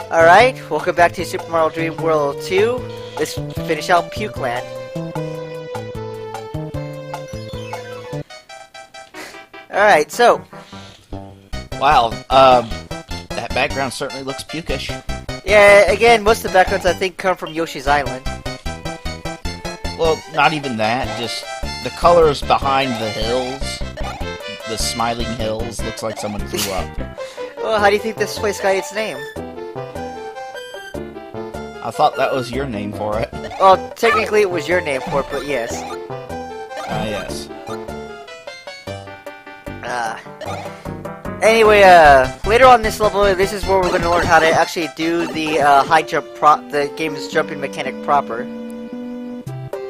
Alright, welcome back to Super Mario Dreamworld 2. Let's finish out Puke Land. Alright, so. Wow, that background certainly looks pukish. Yeah, again, most of the backgrounds I think come from Yoshi's Island. Well, not even that, just the colors behind the hills, the smiling hills, looks like someone grew up. Well, how do you think this place got its name? I thought that was your name for it. Well, technically it was your name for it, but yes. Yes. Anyway, later on this level, this is where we're going to learn how to actually do the high jump the game's jumping mechanic proper.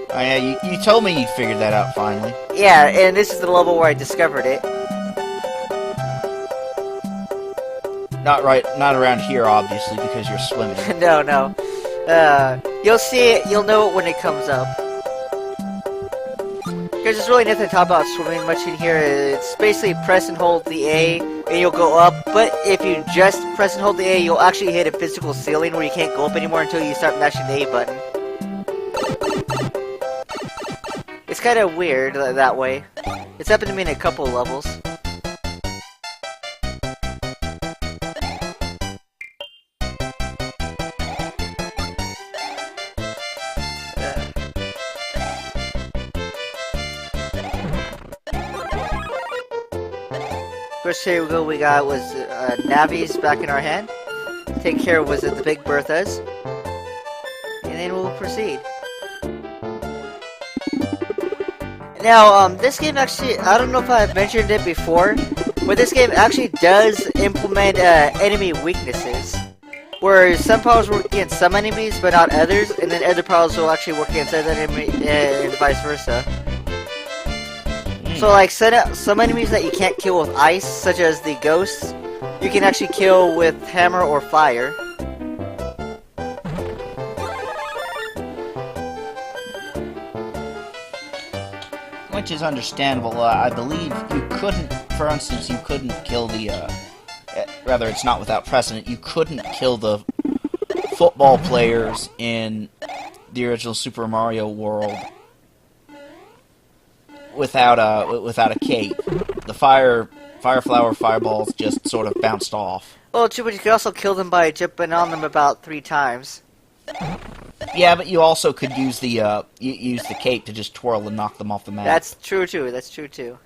Oh yeah, you told me you figured that out finally. Yeah, and this is the level where I discovered it. Not around here, obviously, because you're swimming. No. You'll see it, you'll know it when it comes up. Because there's really nothing to talk about swimming much in here. It's basically press and hold the A, and you'll go up. But if you just press and hold the A, you'll actually hit a physical ceiling where you can't go up anymore until you start mashing the A button. It's kind of weird that way. It's happened to me in a couple levels. First here we got was Navi's back in our hand. Take care was it the Big Berthas. And then we'll proceed. Now, this game actually, I don't know if I've mentioned it before, but this game actually does implement enemy weaknesses. Where some powers work against some enemies, but not others, and then other powers will actually work against other enemies, and vice versa. So, like, some enemies that you can't kill with ice, such as the ghosts, you can actually kill with hammer or fire. Which is understandable. I believe you couldn't, for instance, you couldn't kill the, rather, it's not without precedent, you couldn't kill the football players in the original Super Mario World without a cape. The fire flower fireballs just sort of bounced off. Well, but you could also kill them by jumping on them about 3 times. Yeah, but you also could use the cape to just twirl and knock them off the map. That's true too.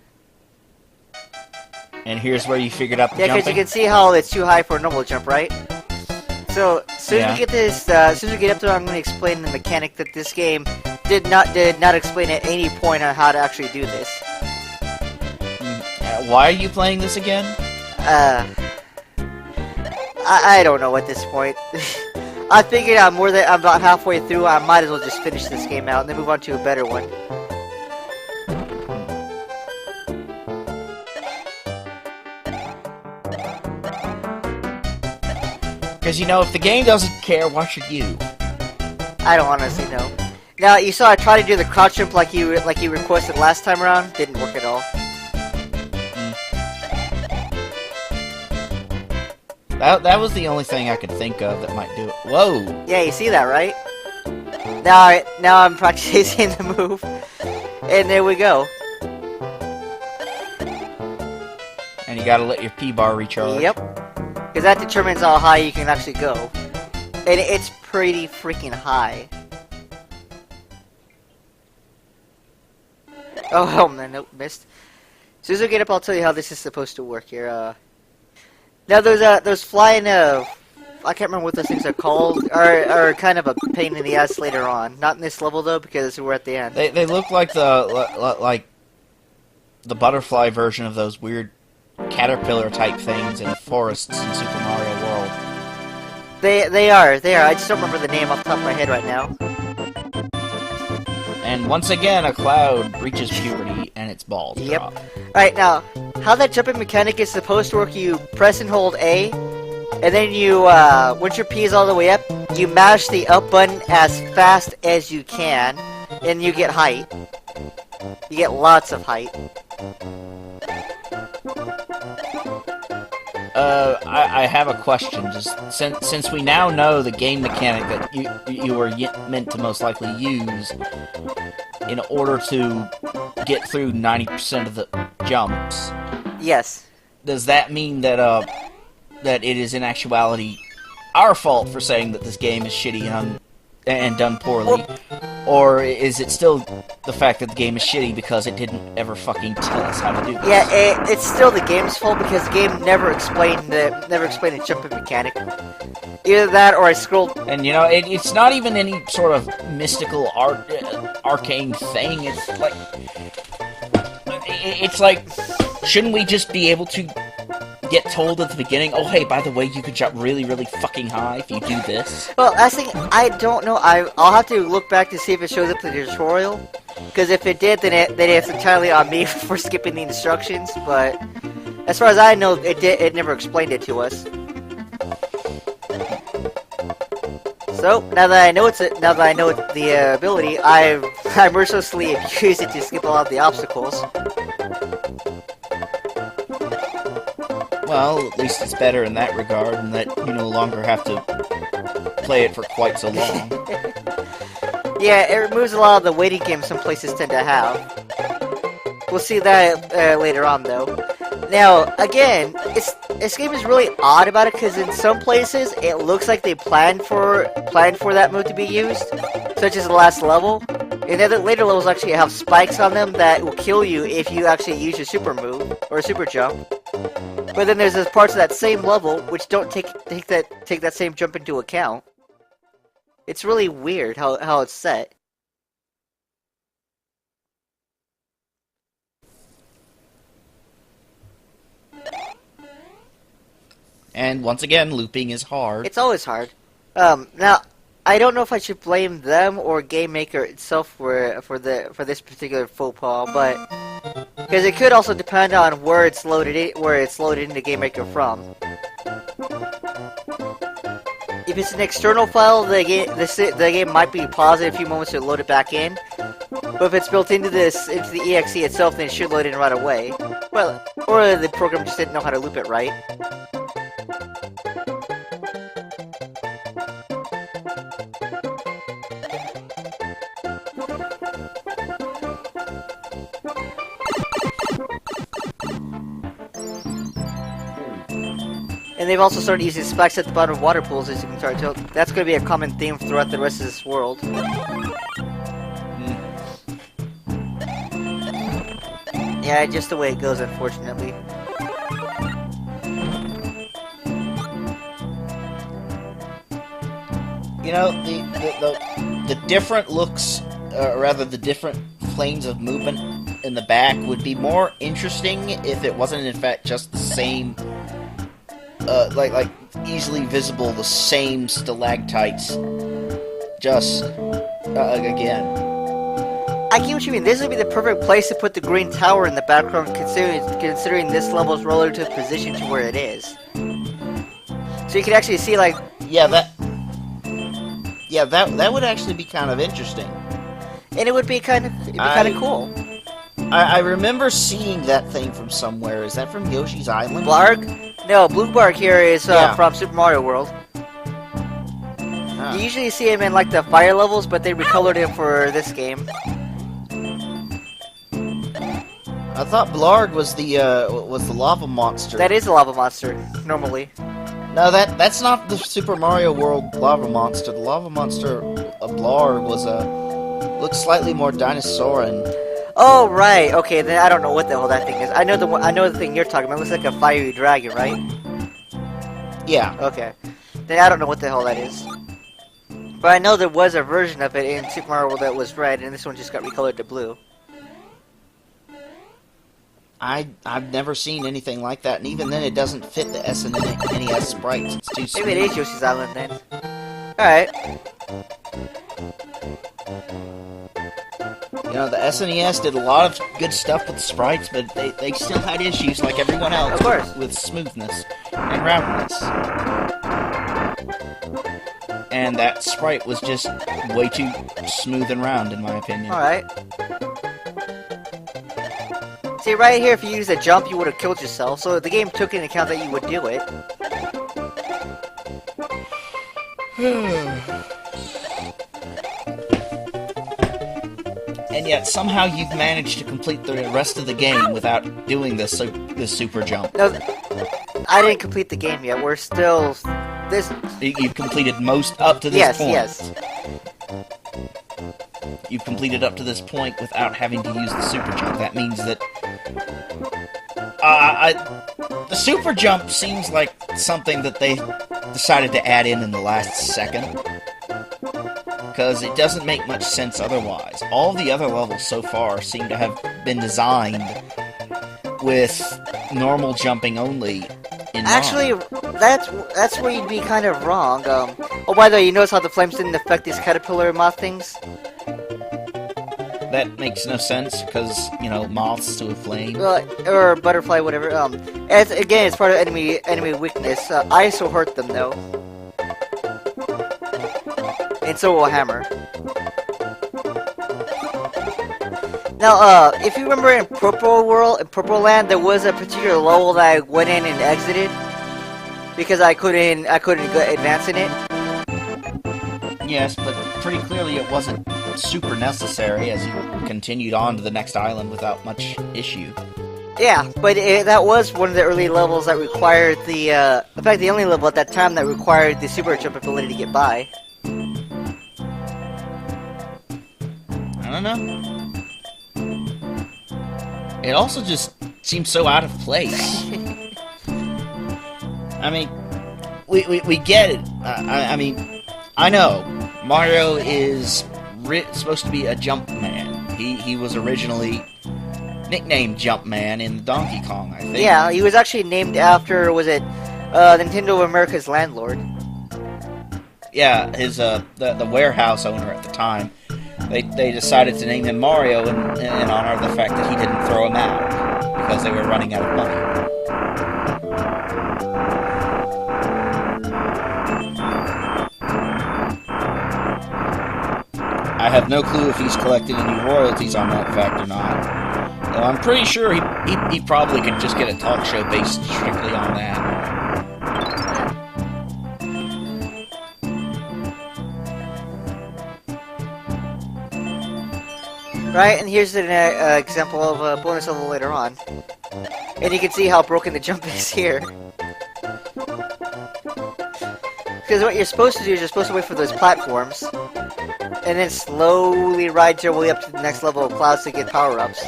And here's where you figured out the jumping. Yeah, because you can see how it's too high for a normal jump, right? So, as soon as we get this, as soon as we get up there, I'm going to explain the mechanic that this game did not explain at any point on how to actually do this. Why are you playing this again? I don't know at this point. I figured I'm about halfway through. I might as well just finish this game out and then move on to a better one. Because, you know, if the game doesn't care, why should you? I don't honestly know. Now, you saw I tried to do the crouch jump like you requested last time around. Didn't work at all. That was the only thing I could think of that might do it. Whoa! Yeah, you see that, right? Now I'm practicing the move. And there we go. And you gotta let your P-bar recharge. Yep. Because that determines how high you can actually go. And it's pretty freaking high. Oh man, nope, missed. As soon as we get up, I'll tell you how this is supposed to work here. Now those flying, I can't remember what those things are called, are kind of a pain in the ass later on. Not in this level though, because we're at the end. They look like the butterfly version of those weird caterpillar type things in forests in Super Mario World. They are. I just don't remember the name off the top of my head right now. And once again, a cloud reaches puberty and its balls drop. Alright, now, how that jumping mechanic is supposed to work, you press and hold A, and then you, once your P is all the way up, you mash the up button as fast as you can, and you get height. You get lots of height. I have a question. Just since we now know the game mechanic that you were meant to most likely use in order to get through 90% of the jumps. Yes. Does that mean that that it is in actuality our fault for saying that this game is shitty and done poorly? Or is it still the fact that the game is shitty because it didn't ever fucking tell us how to do this? Yeah, it's still the game's fault because the game never explained the jumping mechanic. Either that or I scrolled. And you know, it's not even any sort of mystical arcane thing. It's like, shouldn't we just be able to get told at the beginning, oh hey, by the way, you could jump really, really fucking high if you do this? Well, I don't know. I'll have to look back to see if it shows up in the tutorial. Because if it did, then it's entirely on me for skipping the instructions. But as far as I know, it never explained it to us. So now that I know it's the ability, I mercilessly abuse it to skip a lot of the obstacles. Well, at least it's better in that regard, and that you no longer have to play it for quite so long. Yeah, it removes a lot of the waiting games some places tend to have. We'll see that later on, though. Now, again, this game is really odd about it because in some places it looks like they planned for that move to be used, such as the last level. And then the later levels actually have spikes on them that will kill you if you actually use your super move or super jump. But then there's parts of that same level which don't take that same jump into account. It's really weird how it's set. And once again, looping is hard. It's always hard. Now, I don't know if I should blame them or Game Maker itself for this particular faux pas, but because it could also depend on where it's loaded into Game Maker from. If it's an external file, the game might be paused in a few moments to load it back in. But if it's built into the exe itself, then it should load in right away. Well, or the program just didn't know how to loop it right. And they've also started using spikes at the bottom of water pools, as you can start to tell. That's going to be a common theme throughout the rest of this world. Yeah, just the way it goes, unfortunately. You know, the different looks, rather the different planes of movement in the back would be more interesting if it wasn't in fact just the same, like easily visible, the same stalactites, just, again. I get what you mean. This would be the perfect place to put the green tower in the background, considering this level's relative position to where it is. So you can actually see, like... Yeah, that would actually be kind of interesting. And it would be kind of cool. I remember seeing that thing from somewhere. Is that from Yoshi's Island? Blarg? No, Blue Bark here is from Super Mario World. Huh. You usually see him in, like, the fire levels, but they recolored him for this game. I thought Blarg was the lava monster. That is a lava monster, normally. No, that's not the Super Mario World lava monster. The lava monster of Blarg looks slightly more dinosaurian. Oh right, okay. Then I don't know what the hell that thing is. I know the thing you're talking about. It looks like a fiery dragon, right? Yeah. Okay. Then I don't know what the hell that is. But I know there was a version of it in Super Mario World that was red, and this one just got recolored to blue. I've never seen anything like that, and even then it doesn't fit the SNES sprites. It's too small. Maybe it is Yoshi's Island then. Alright. You know, the SNES did a lot of good stuff with the sprites, but they still had issues like everyone else. Of course. With smoothness and roundness. And that sprite was just way too smooth and round, in my opinion. Alright. See, See, right here, if you use a jump, you would have killed yourself, so the game took into account that you would do it. And yet, somehow you've managed to complete the rest of the game without doing this super jump. No, I didn't complete the game yet. We're still... You've completed most up to this point. Yes. You've completed up to this point without having to use the super jump. That means that... the super jump seems like something that they decided to add in the last second. Because it doesn't make much sense otherwise. All the other levels so far seem to have been designed with normal jumping only in Actually, mind. that's where you'd be kind of wrong. Oh, by the way, you notice how the flames didn't affect these caterpillar moth things? That makes no sense, because, you know, moths to a flame. Or butterfly, whatever. Again, it's part of enemy weakness. I still hurt them, though. And so will hammer. Now, if you remember in Purple Land, there was a particular level that I went in and exited because I couldn't advance in it. Yes, but pretty clearly it wasn't super necessary as you continued on to the next island without much issue. Yeah, but that was one of the early levels that required the, in fact, the only level at that time that required the super jump ability to get by. I don't know. It also just seems so out of place. I mean, we get it. I mean, I know Mario is supposed to be a jump man. He was originally nicknamed Jumpman in Donkey Kong, I think. Yeah, he was actually named after, was it, Nintendo of America's landlord? Yeah, his the warehouse owner at the time. They decided to name him Mario in honor of the fact that he didn't throw him out because they were running out of money. I have no clue if he's collected any royalties on that fact or not. Though I'm pretty sure he probably could just get a talk show based strictly on that. Right, and here's an example of a bonus level later on. And you can see how broken the jump is here. Because what you're supposed to do is you're supposed to wait for those platforms, and then slowly ride your way up to the next level of clouds to get power-ups.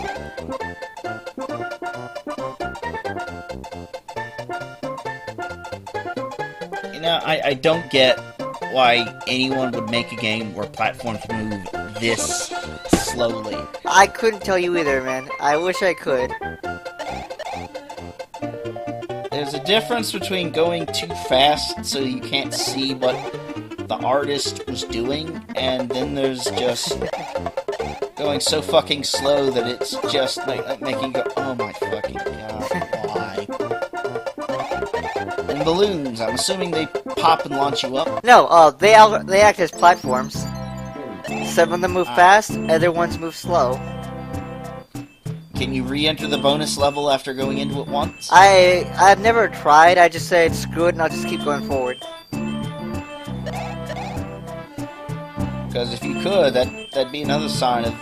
You know, I don't get why anyone would make a game where platforms move this slowly. I couldn't tell you either, man. I wish I could. There's a difference between going too fast so you can't see what the artist was doing, and then there's just going so fucking slow that it's just making you go, oh my fucking god, why? And balloons, I'm assuming they pop and launch you up? No, they act as platforms. Some of them move fast, other ones move slow. Can you re-enter the bonus level after going into it once? I've never tried, I just said screw it and I'll just keep going forward. Because if you could, that'd be another sign of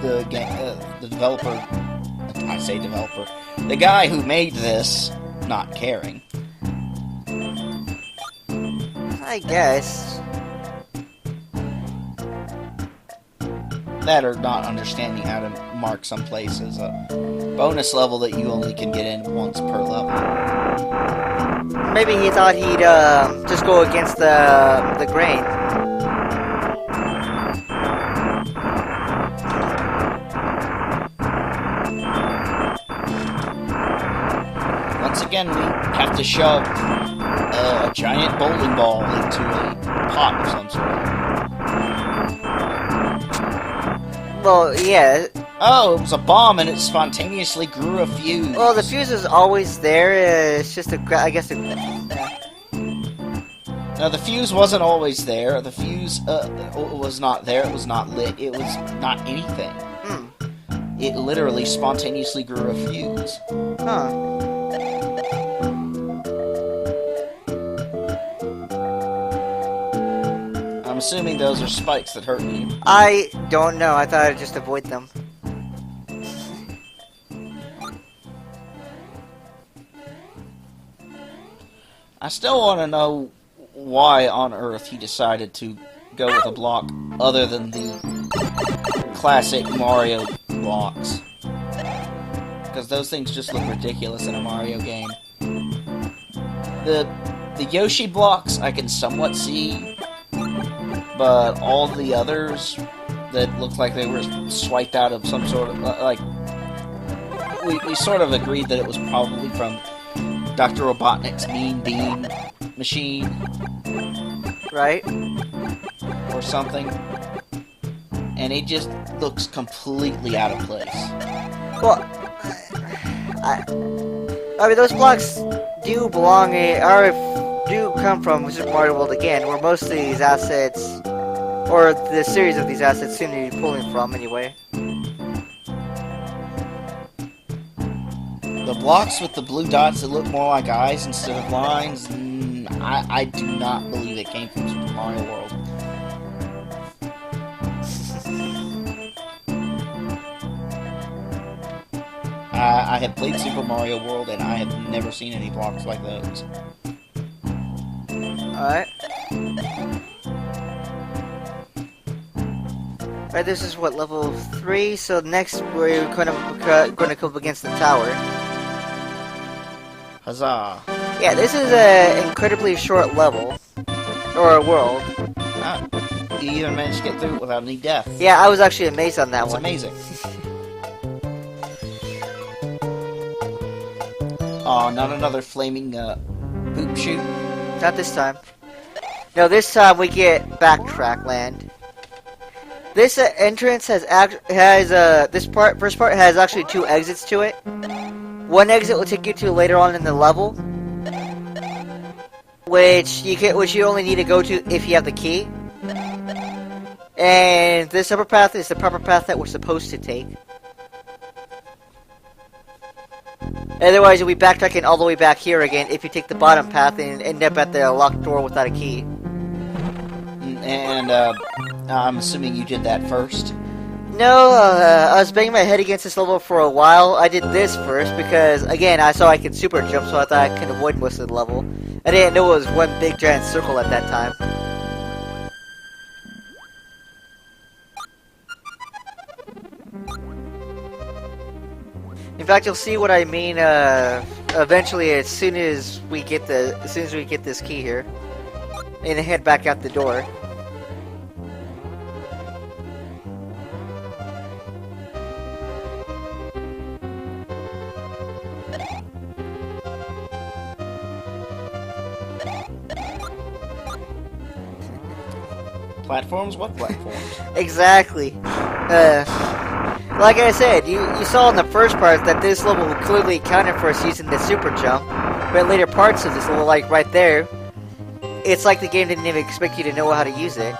the game, the developer, I say developer, the guy who made this not caring. I guess. That or not understanding how to mark some place as a bonus level that you only can get in once per level. Maybe he thought he'd just go against the grain. Once again, we have to shove a giant bowling ball into a pot of some sort. Well, yeah. Oh, it was a bomb and it spontaneously grew a fuse. Well, the fuse is always there. It's just I guess. No, the fuse wasn't always there. The fuse was not there. It was not lit. It was not anything. it literally spontaneously grew a fuse. Huh. I'm assuming those are spikes that hurt you. I don't know. I thought I'd just avoid them. I still want to know why on earth he decided to go with a block other than the classic Mario blocks. Because those things just look ridiculous in a Mario game. The Yoshi blocks I can somewhat see, but all the others that look like they were swiped out of some sort of, like, we sort of agreed that it was probably from Dr. Robotnik's Mean Bean machine. Right? Or something. And it just looks completely out of place. Well, I mean, those blocks do belong, do come from Super Mario World again, where most of these assets, or the series of these assets, seem to be pulling from anyway. The blocks with the blue dots that look more like eyes instead of lines, I do not believe it came from Super Mario World. I have played Super Mario World and I have never seen any blocks like those. Alright. Alright, this is what, level 3? So next we're going to come up against the tower. Huzzah. Yeah, this is an incredibly short level. Or a world. You even managed to get through it without any death. Yeah, I was actually amazed on that That's one. amazing. Oh, not another flaming poop shoot. Not this time. No, this time we get backtrack land. This entrance has first part has actually 2 exits to it. One exit will take you to later on in the level, which you only need to go to if you have the key. And this upper path is the proper path that we're supposed to take. Otherwise, you'll be backtracking all the way back here again if you take the bottom path and end up at the locked door without a key. And I'm assuming you did that first. No, I was banging my head against this level for a while. I did this first because, again, I saw I could super jump, so I thought I could avoid most of the level. I didn't know it was one big giant circle at that time. In fact, you'll see what I mean eventually as soon as we get this key here, and head back out the door. Platforms? What platforms? Exactly. Like I said, you saw in the first part that this level clearly accounted for us using the super jump, but later parts of this level, like right there, it's like the game didn't even expect you to know how to use it.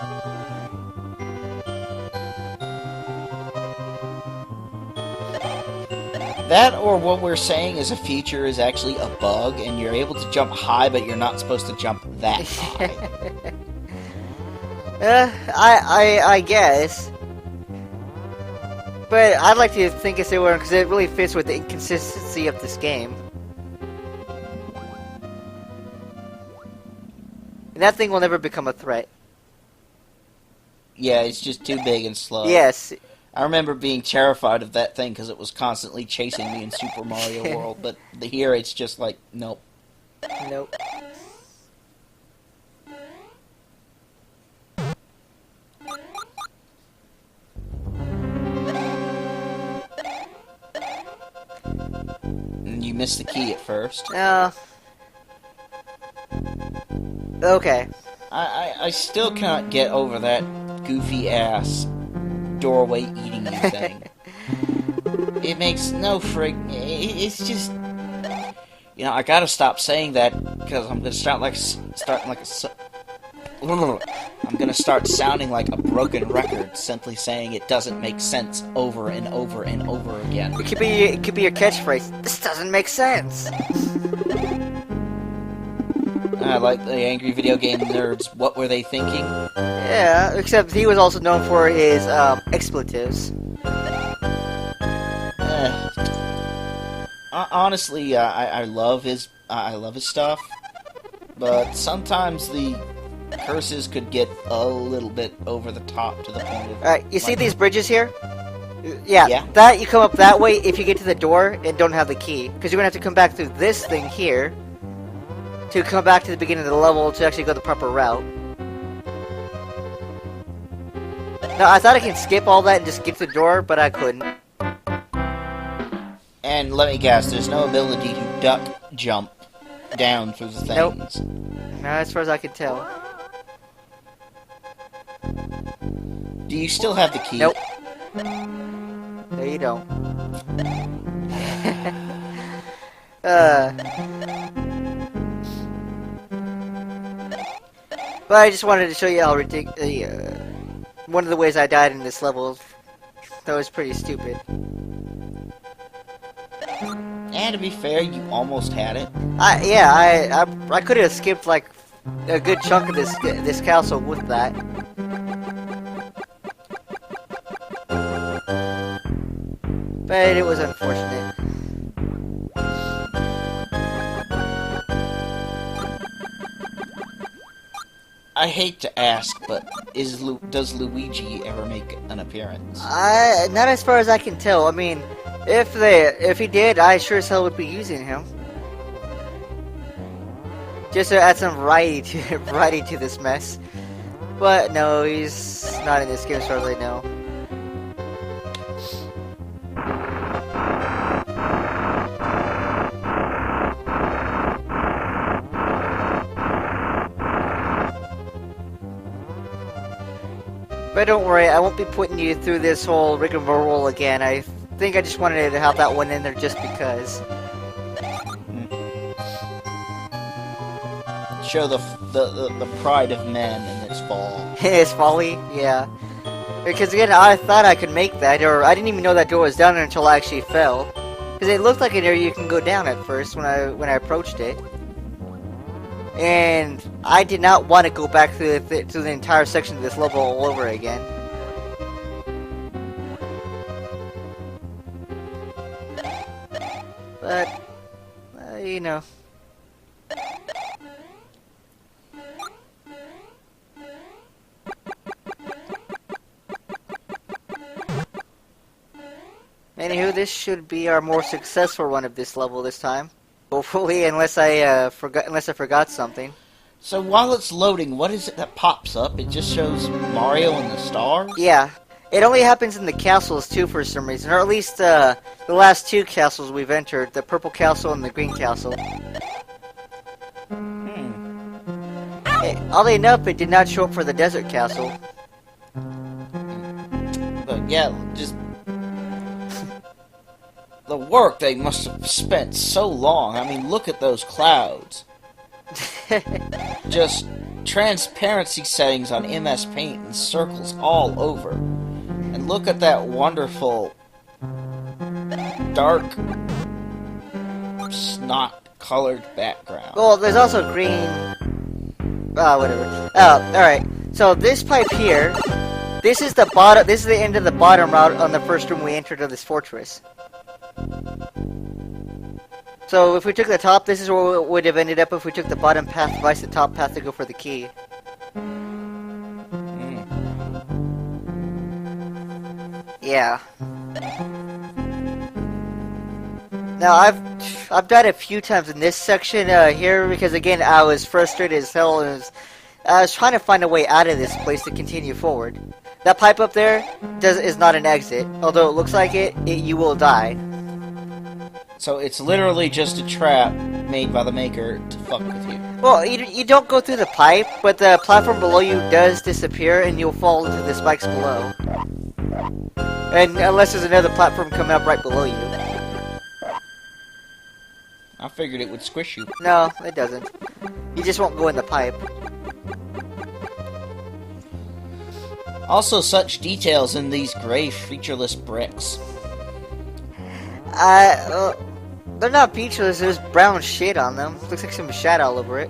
That, or what we're saying is a feature is actually a bug, and you're able to jump high, but you're not supposed to jump that high. I guess. But I'd like to think it's a one because it really fits with the inconsistency of this game. And that thing will never become a threat. Yeah, it's just too big and slow. Yes. I remember being terrified of that thing because it was constantly chasing me in Super Mario World, but here it's just like, nope. Nope. You missed the key at first. Okay. I still cannot get over that goofy ass doorway eating you thing. It makes no frig. It's just, you know, I gotta stop saying that because I'm gonna start like a. I'm gonna start sounding like a broken record, simply saying it doesn't make sense over and over and over again. It could be your catchphrase. This doesn't make sense. Like the angry video game nerds, what were they thinking? Yeah, except he was also known for his expletives. Honestly, I love his stuff, but sometimes the curses could get a little bit over the top to the point of... Alright, you see these bridges here? Yeah, Yeah. that you come up that way if you get to the door and don't have the key. Because you're going to have to come back through this thing here to come back to the beginning of the level to actually go the proper route. Now, I thought I could skip all that and just get to the door, but I couldn't. And let me guess, there's no ability to duck jump down through the things. Nope. Not as far as I can tell. Do you still have the key? Nope. No, you don't. But I just wanted to show you how ridiculous. One of the ways I died in this level that was pretty stupid. And to be fair, you almost had it. I could have skipped like a good chunk of this castle with that. But it was unfortunate. I hate to ask, but does Luigi ever make an appearance? Not as far as I can tell. I mean, if he did, I sure as hell would be using him. Just to add some variety to this mess. But no, he's not in this game as far as I know. But don't worry, I won't be putting you through this whole rigmarole again. I think I just wanted to have that one in there just because. Show the pride of man in its fall. His folly, yeah. Because again, I thought I could make that, or I didn't even know that door was down there until I actually fell. Because it looked like an area you can go down at first when I approached it. And I did not want to go back through the entire section of this level all over again. But, you know. Anywho, this should be our more successful run of this level this time. Hopefully, unless I forgot something. So while it's loading, what is it that pops up? It just shows Mario and the stars? Yeah. It only happens in the castles too for some reason, or at least the last two castles we've entered, the purple castle and the green castle. Oddly enough, it did not show up for the desert castle. But yeah, just the work they must have spent so long. I mean, look at those clouds. Just transparency settings on MS Paint and circles all over. And look at that wonderful dark snot-colored background. Well, there's also green. Whatever. Alright. So this pipe here, this is the bottom. This is the end of the bottom route on the first room we entered of this fortress. So if we took the top, this is where we would have ended up if we took the bottom path, vice the top path to go for the key. Yeah. Now I've died a few times in this section here because again I was frustrated as hell and I was trying to find a way out of this place to continue forward. That pipe up there is not an exit, although it looks like it you will die. So it's literally just a trap made by the maker to fuck with you. Well, you don't go through the pipe, but the platform below you does disappear and you'll fall into the spikes below. And unless there's another platform coming up right below you. I figured it would squish you. No, it doesn't. You just won't go in the pipe. Also, such details in these gray, featureless bricks. They're not featureless, there's brown shit on them. Looks like some shad all over it.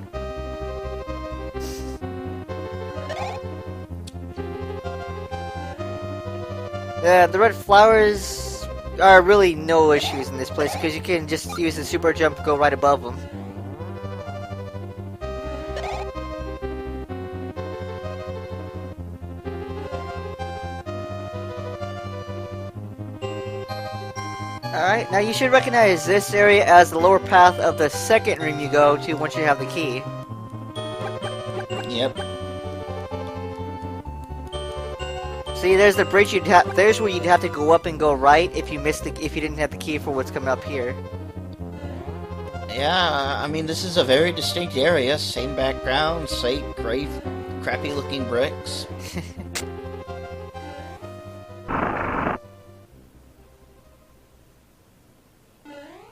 The red flowers are really no issues in this place because you can just use the super jump, go right above them. Alright, now you should recognize this area as the lower path of the second room you go to once you have the key. Yep. See, there's the bridge there's where you'd have to go up and go right if you didn't have the key for what's coming up here. Yeah, I mean, this is a very distinct area. Same background, same gray, crappy looking bricks.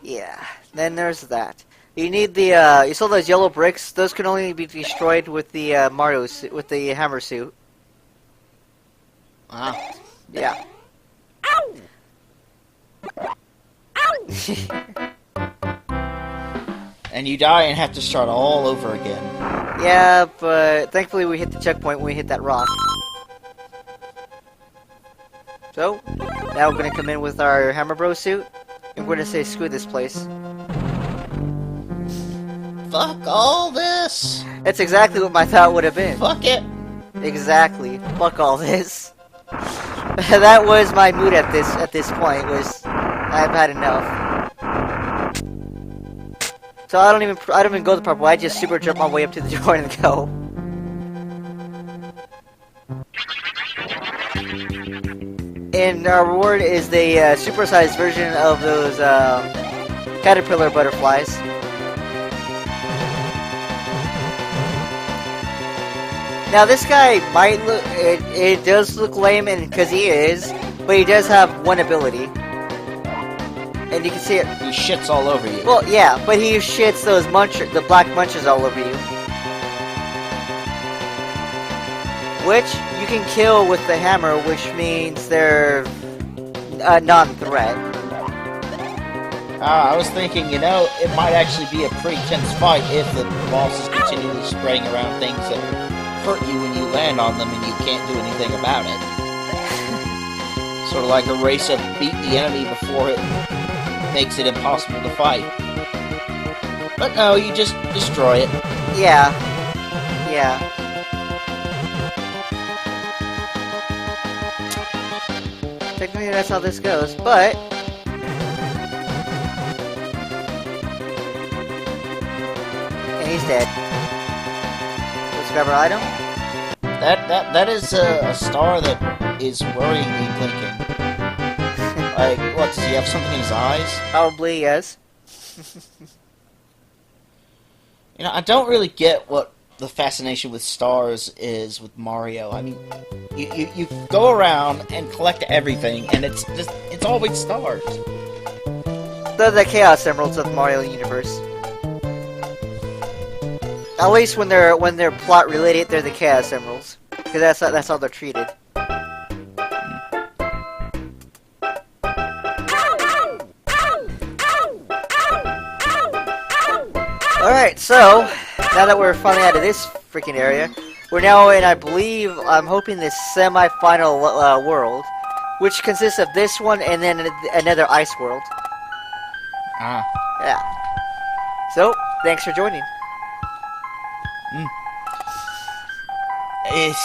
Yeah, then there's that. You need the, you saw those yellow bricks? Those can only be destroyed with the, with the hammer suit. Ah. Yeah. Ow! Ow! And you die and have to start all over again. Yeah, but thankfully we hit the checkpoint when we hit that rock. So, now we're gonna come in with our Hammer Bro suit, and we're gonna say screw this place. Fuck all this! That's exactly what my thought would have been. Fuck it! Exactly. Fuck all this. That was my mood at this point, was I've had enough. So I don't even go the proper way, I just super jump my way up to the door and go. And our reward is the supersized version of those caterpillar butterflies. Now this guy might look, it does look lame, and because he is, but he does have one ability. And you can see it. He shits all over you. Well, yeah, but he shits those the black munchers all over you. Which you can kill with the hammer, which means they're a non-threat. I was thinking, you know, it might actually be a pretty tense fight if the boss is continually spraying around things that hurt you when you land on them and you can't do anything about it. Sort of like a race of beat the enemy before it makes it impossible to fight. But no, you just destroy it. Yeah. Yeah. Technically that's how this goes, but... And he's dead. Let's grab our item. That is a star that is worryingly blinking. Like, what, does he have something in his eyes? Probably, yes. You know, I don't really get what the fascination with stars is with Mario. I mean, you go around and collect everything, and it's always stars. They're the Chaos Emeralds of the Mario universe. At least when they're plot related, they're the Chaos Emeralds, because that's how they're treated. Alright, so, now that we're finally out of this freaking area, we're now in, I believe, I'm hoping, this semi-final world, which consists of this one and then another ice world. Ah. Yeah. So, thanks for joining. It's...